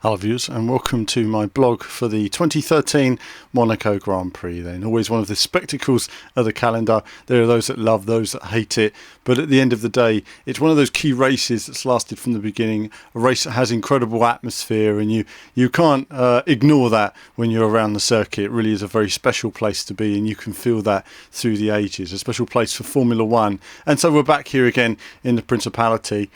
Hello viewers, and welcome to my blog for the 2013 Monaco Grand Prix. Then always one of the spectacles of the calendar. There are those that love, those that hate it, but at the end of the day it's one of those key races that's lasted from the beginning, a race that has incredible atmosphere, and you can't ignore that when you're around the circuit. It really is a very special place to be, and you can feel that through the ages, a special place for Formula One. And so we're back here again in the Principality.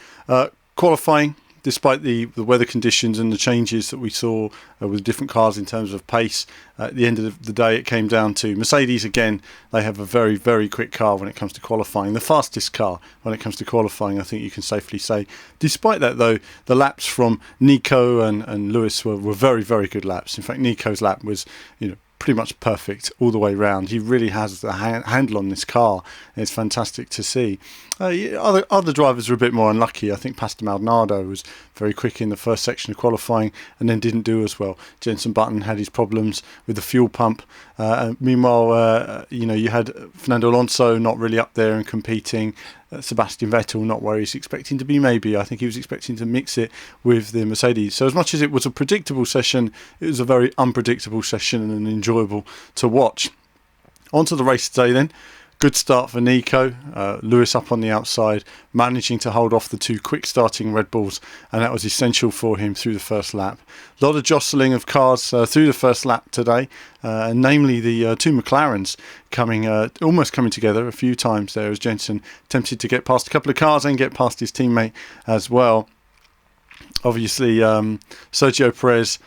Qualifying, despite the weather conditions and the changes that we saw with different cars in terms of pace, at the end of the day it came down to Mercedes again. They have a very, very quick car when it comes to qualifying, the fastest car when it comes to qualifying, I think you can safely say. Despite that though, the laps from Nico and Lewis were very, very good laps. In fact, Nico's lap was, pretty much perfect all the way round. He really has the handle on this car. It's fantastic to see. Other drivers were a bit more unlucky. I think Pastor Maldonado was very quick in the first section of qualifying and then didn't do as well. Jenson Button had his problems with the fuel pump. Meanwhile, you had Fernando Alonso not really up there and competing. Sebastian Vettel not where he's expecting to be, maybe. I think he was expecting to mix it with the Mercedes. So as much as it was a predictable session, it was a very unpredictable session and enjoyable to watch. On to the race today then. Good start for Nico. Lewis up on the outside, managing to hold off the two quick starting Red Bulls, and that was essential for him through the first lap. A lot of jostling of cars through the first lap today, namely the two McLarens almost coming together a few times there as Jenson attempted to get past a couple of cars and get past his teammate as well. Obviously, Sergio Perez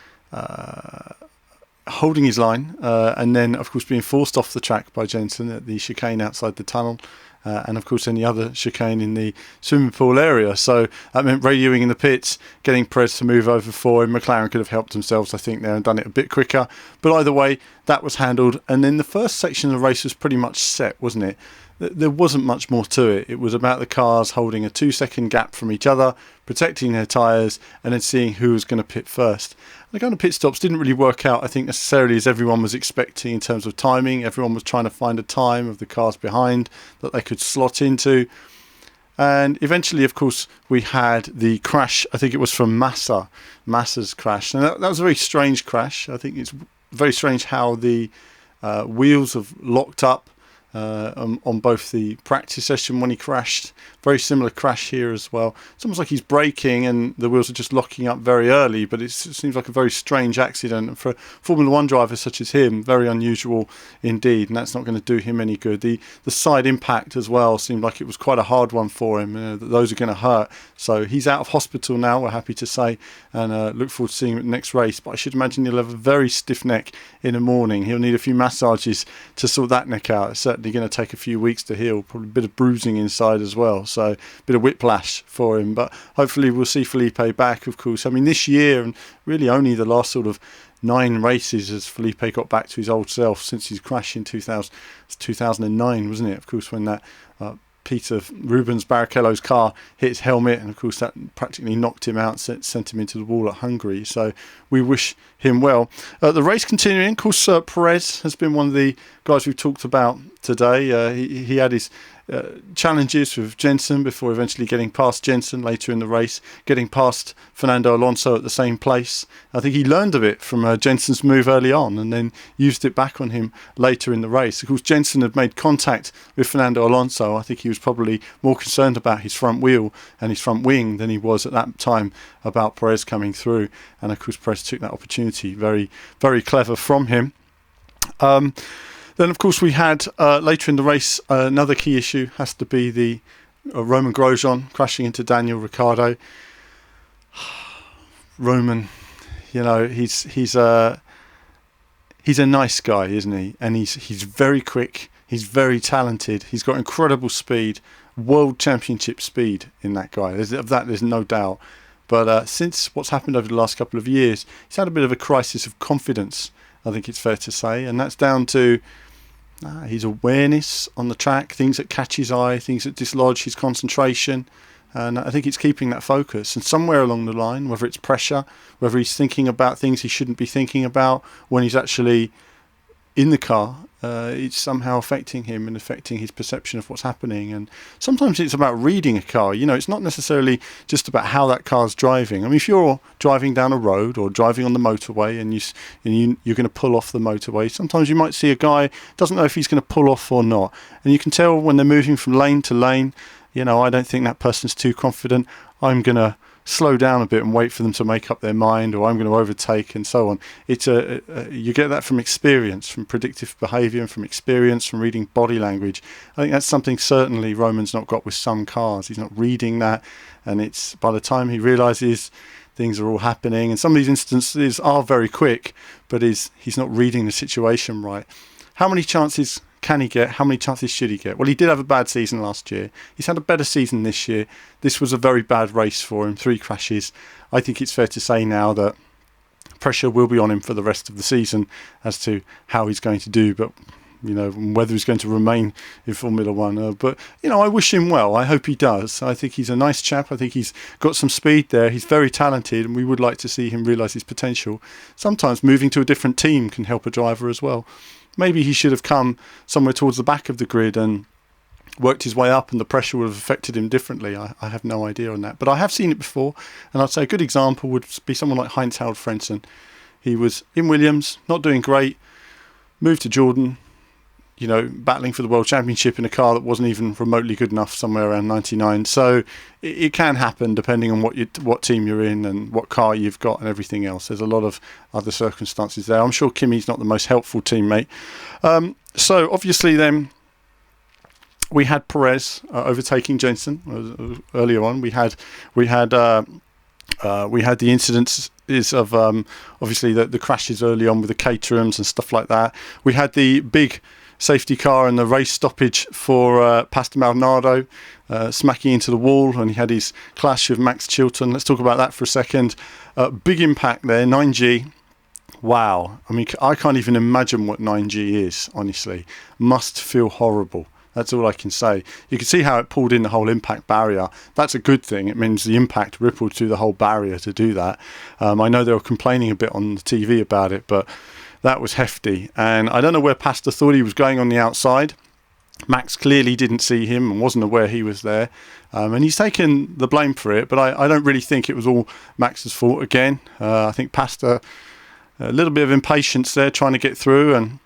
holding his line, and then of course being forced off the track by Jenson at the chicane outside the tunnel, and of course any other chicane in the swimming pool area. So that meant radioing in the pits, getting Perez to move over for him. McLaren could have helped themselves, I think, there and done it a bit quicker, but either way that was handled. And then the first section of the race was pretty much set, wasn't it? There wasn't much more to it. It was about the cars holding a 2-second gap from each other, protecting their tyres, and then seeing who was going to pit first. The kind of pit stops didn't really work out, I think, necessarily as everyone was expecting in terms of timing. Everyone was trying to find a time of the cars behind that they could slot into. And eventually, of course, we had the crash. I think it was from Massa's crash. And that was a very strange crash. I think it's very strange how the wheels have locked up on both the practice session when he crashed. Very similar crash here as well. It's almost like he's braking and the wheels are just locking up very early, but it seems like a very strange accident. And for a Formula One driver such as him, very unusual indeed, and that's not going to do him any good. The side impact as well seemed like it was quite a hard one for him. Those are going to hurt. So he's out of hospital now, we're happy to say, and look forward to seeing him at the next race. But I should imagine he'll have a very stiff neck in the morning. He'll need a few massages to sort that neck out. It's certainly going to take a few weeks to heal, probably a bit of bruising inside as well, so a bit of whiplash for him. But hopefully we'll see Felipe back, of course. I mean, this year, and really only the last sort of 9 races has Felipe got back to his old self since his crash in 2009, wasn't it? Of course, when that Peter Rubens Barrichello's car hit his helmet, and of course that practically knocked him out, sent him into the wall at Hungary. So we wish him well. The race continuing, of course, Perez has been one of the guys we've talked about today. He had his challenges with Jenson before eventually getting past Jenson later in the race, getting past Fernando Alonso at the same place. I think he learned of it from Jenson's move early on and then used it back on him later in the race. Of course, Jenson had made contact with Fernando Alonso. I think he was probably more concerned about his front wheel and his front wing than he was at that time about Perez coming through. And of course, Perez took that opportunity. Very, very clever from him. Then, of course, we had later in the race, another key issue has to be the Roman Grosjean crashing into Daniel Ricciardo. Roman, he's a nice guy, isn't he? And he's very quick. He's very talented. He's got incredible speed, world championship speed in that guy. There's no doubt. But since what's happened over the last couple of years, he's had a bit of a crisis of confidence, I think it's fair to say. And that's down to his awareness on the track, things that catch his eye, things that dislodge his concentration. And I think it's keeping that focus. And somewhere along the line, whether it's pressure, whether he's thinking about things he shouldn't be thinking about when he's actually in the car, it's somehow affecting him and affecting his perception of what's happening. And sometimes it's about reading a car. It's not necessarily just about how that car's driving. I mean, if you're driving down a road or driving on the motorway and you're going to pull off the motorway, sometimes you might see a guy doesn't know if he's going to pull off or not, and you can tell when they're moving from lane to lane. I don't think that person's too confident. I'm going to slow down a bit and wait for them to make up their mind, or I'm going to overtake, and so on. It's you get that from experience, from predictive behaviour, and from experience, from reading body language. I think that's something certainly Roman's not got with some cars. He's not reading that, and it's by the time he realises things are all happening, and some of these instances are very quick, but he's not reading the situation right. How many chances can he get? How many chances should he get? Well, he did have a bad season last year. He's had a better season this year. This was a very bad race for him, 3 crashes. I think it's fair to say now that pressure will be on him for the rest of the season as to how he's going to do, but whether he's going to remain in Formula One. But I wish him well. I hope he does. I think he's a nice chap. I think he's got some speed there. He's very talented, and we would like to see him realise his potential. Sometimes moving to a different team can help a driver as well. Maybe he should have come somewhere towards the back of the grid and worked his way up, and the pressure would have affected him differently. I have no idea on that. But I have seen it before, and I'd say a good example would be someone like Heinz-Harald Frentzen. He was in Williams, not doing great, moved to Jordan, battling for the World Championship in a car that wasn't even remotely good enough, somewhere around 99. So it can happen depending on what team you're in and what car you've got and everything else. There's a lot of other circumstances there. I'm sure Kimi's not the most helpful teammate. So obviously then we had Perez overtaking Jensen earlier on. We had the incidents of obviously the crashes early on with the Caterhams and stuff like that. We had the big safety car and the race stoppage for Pastor Maldonado smacking into the wall, and he had his clash with Max Chilton. Let's talk about that for a second. Big impact there, 9G. Wow. I mean, I can't even imagine what 9G is, honestly. Must feel horrible. That's all I can say. You can see how it pulled in the whole impact barrier. That's a good thing. It means the impact rippled through the whole barrier to do that. I know they were complaining a bit on the TV about it, but that was hefty. And I don't know where Pastor thought he was going on the outside. Max clearly didn't see him and wasn't aware he was there. And he's taken the blame for it, but I don't really think it was all Max's fault again. I think Pastor, a little bit of impatience there trying to get through, and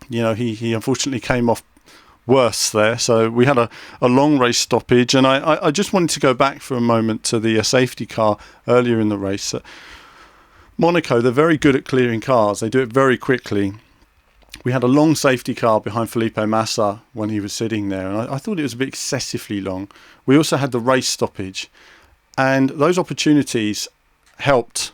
he unfortunately came off worse there. So we had a long race stoppage, and I just wanted to go back for a moment to the safety car earlier in the race. Monaco, they're very good at clearing cars. They do it very quickly. We had a long safety car behind Felipe Massa when he was sitting there, and I thought it was a bit excessively long. We also had the race stoppage, and those opportunities helped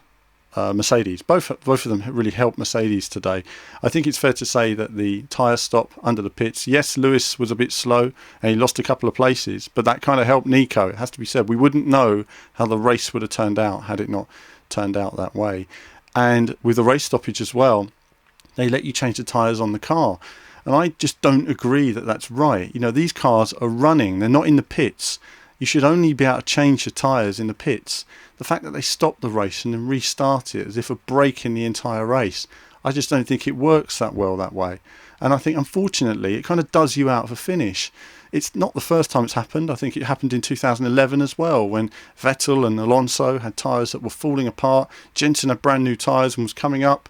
Mercedes. Both of them really helped Mercedes today. I think it's fair to say that the tyre stop under the pits, yes, Lewis was a bit slow and he lost a couple of places, but that kind of helped Nico. It has to be said. We wouldn't know how the race would have turned out had it not turned out that way. And with the race stoppage as well, they let you change the tyres on the car, and I just don't agree that that's right. These cars are running, they're not in the pits. You should only be able to change your tyres in the pits. The fact that they stopped the race and then restart it as if a break in the entire race, I just don't think it works that well that way. And I think, unfortunately, it kind of does you out of a finish. It's not the first time it's happened. I think it happened in 2011 as well, when Vettel and Alonso had tyres that were falling apart. Jensen had brand new tyres and was coming up.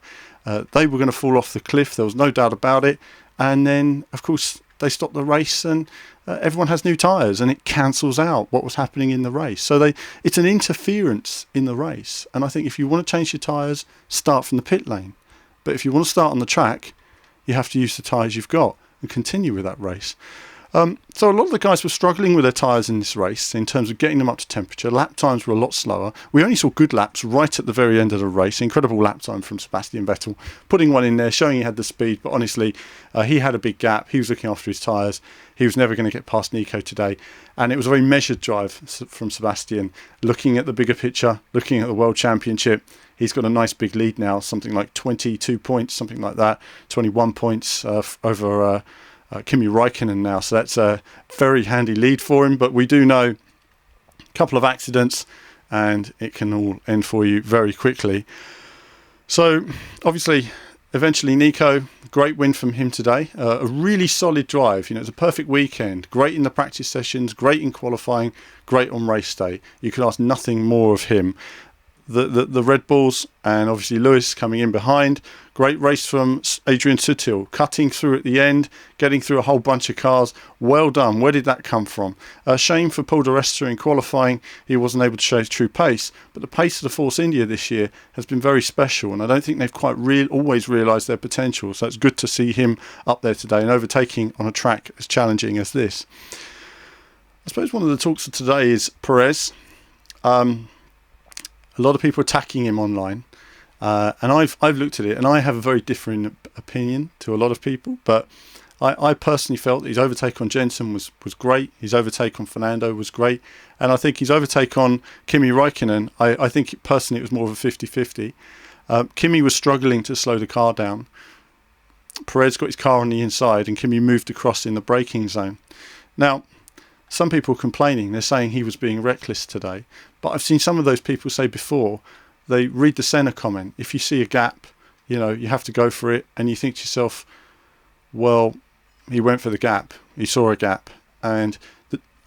They were going to fall off the cliff. There was no doubt about it. And then, of course, they stopped the race, and everyone has new tyres, and it cancels out what was happening in the race. So it's an interference in the race. And I think if you want to change your tyres, start from the pit lane. But if you want to start on the track, you have to use the tyres you've got and continue with that race. So a lot of the guys were struggling with their tyres in this race in terms of getting them up to temperature. Lap times were a lot slower. We only saw good laps right at the very end of the race. Incredible lap time from Sebastian Vettel, putting one in there, showing he had the speed. But honestly, he had a big gap. He was looking after his tyres. He was never going to get past Nico today. And it was a very measured drive from Sebastian, looking at the bigger picture, looking at the World Championship. He's got a nice big lead now, something like 22 points, something like that, 21 points over Kimi Räikkönen now. So that's a very handy lead for him. But we do know a couple of accidents and it can all end for you very quickly. So obviously, eventually Nico great win from him today. A really solid drive. It's a perfect weekend. Great in the practice sessions, great in qualifying, great on race day. You could ask nothing more of him. The Red Bulls and obviously Lewis coming in behind. Great race from Adrian Sutil, cutting through at the end, getting through a whole bunch of cars. Well done. Where did that come from? Shame for Paul di Resta in qualifying. He wasn't able to show his true pace. But the pace of the Force India this year has been very special, and I don't think they've quite always realised their potential. So it's good to see him up there today and overtaking on a track as challenging as this. I suppose one of the talks of today is Perez. A lot of people attacking him online, and I've looked at it, and I have a very different opinion to a lot of people. But I personally felt his overtake on Jensen was great. His overtake on Fernando was great, and I think his overtake on Kimi Räikkönen, I think personally it was more of a 50-50. Kimi was struggling to slow the car down. Perez got his car on the inside, and Kimi moved across in the braking zone. Now, some people are complaining. They're saying he was being reckless today. But I've seen some of those people say before, they read the Senna comment. If you see a gap, you have to go for it. And you think to yourself, well, he went for the gap. He saw a gap. And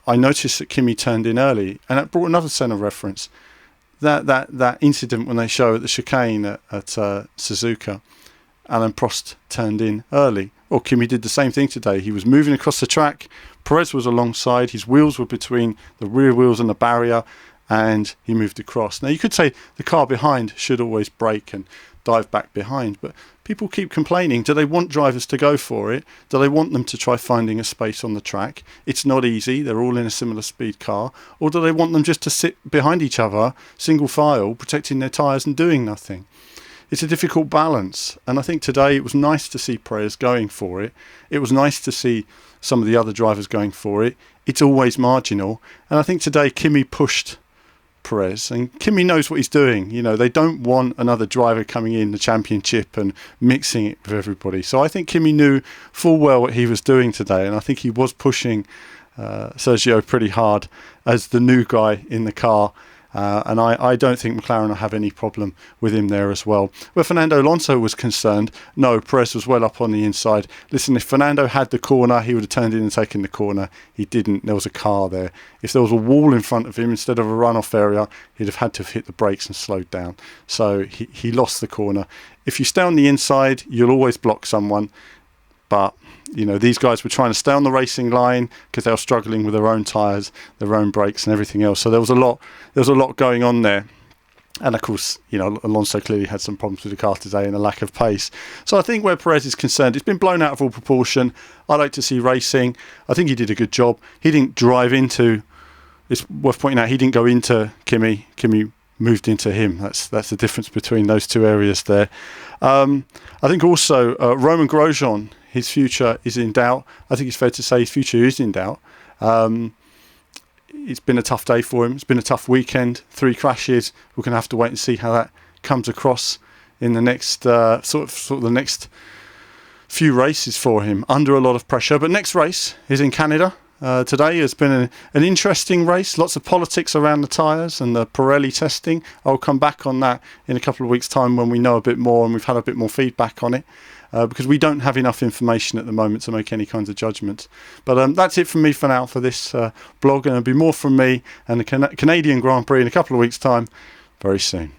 I noticed that Kimi turned in early. And that brought another Senna reference. That incident when they show at the chicane at Suzuka, Alain Prost turned in early. Well, Kimi did the same thing today. He was moving across the track. Perez was alongside. His wheels were between the rear wheels and the barrier, and he moved across. Now, you could say the car behind should always brake and dive back behind, but people keep complaining. Do they want drivers to go for it? Do they want them to try finding a space on the track? It's not easy. They're all in a similar speed car. Or do they want them just to sit behind each other, single file, protecting their tyres and doing nothing? It's a difficult balance, and I think today it was nice to see Perez going for it. It was nice to see some of the other drivers going for it. It's always marginal, and I think today Kimi pushed Perez, and Kimi knows what he's doing. They don't want another driver coming in the championship and mixing it with everybody. So I think Kimi knew full well what he was doing today, and I think he was pushing Sergio pretty hard as the new guy in the car. And I don't think McLaren will have any problem with him there as well. Where Fernando Alonso was concerned, no, Perez was well up on the inside. Listen, if Fernando had the corner, he would have turned in and taken the corner. He didn't. There was a car there. If there was a wall in front of him instead of a runoff area, he'd have had to have hit the brakes and slowed down. So he lost the corner. If you stay on the inside, you'll always block someone. But these guys were trying to stay on the racing line because they were struggling with their own tyres, their own brakes and everything else. So there was a lot going on there. And of course, Alonso clearly had some problems with the car today and a lack of pace. So I think where Perez is concerned, it's been blown out of all proportion. I like to see racing. I think he did a good job. He didn't drive into, it's worth pointing out, he didn't go into Kimi. Kimi moved into him. That's the difference between those two areas there. I think also Romain Grosjean, his future is in doubt. I think it's fair to say his future is in doubt. It's been a tough day for him. It's been a tough weekend. 3 crashes. We're going to have to wait and see how that comes across in the next sort of the next few races for him. Under a lot of pressure. But next race is in Canada. Today has been an interesting race. Lots of politics around the tyres and the Pirelli testing. I'll come back on that in a couple of weeks' time when we know a bit more and we've had a bit more feedback on it. Because we don't have enough information at the moment to make any kinds of judgments. But that's it from me for now for this blog, and there'll be more from me and the Canadian Grand Prix in a couple of weeks' time very soon.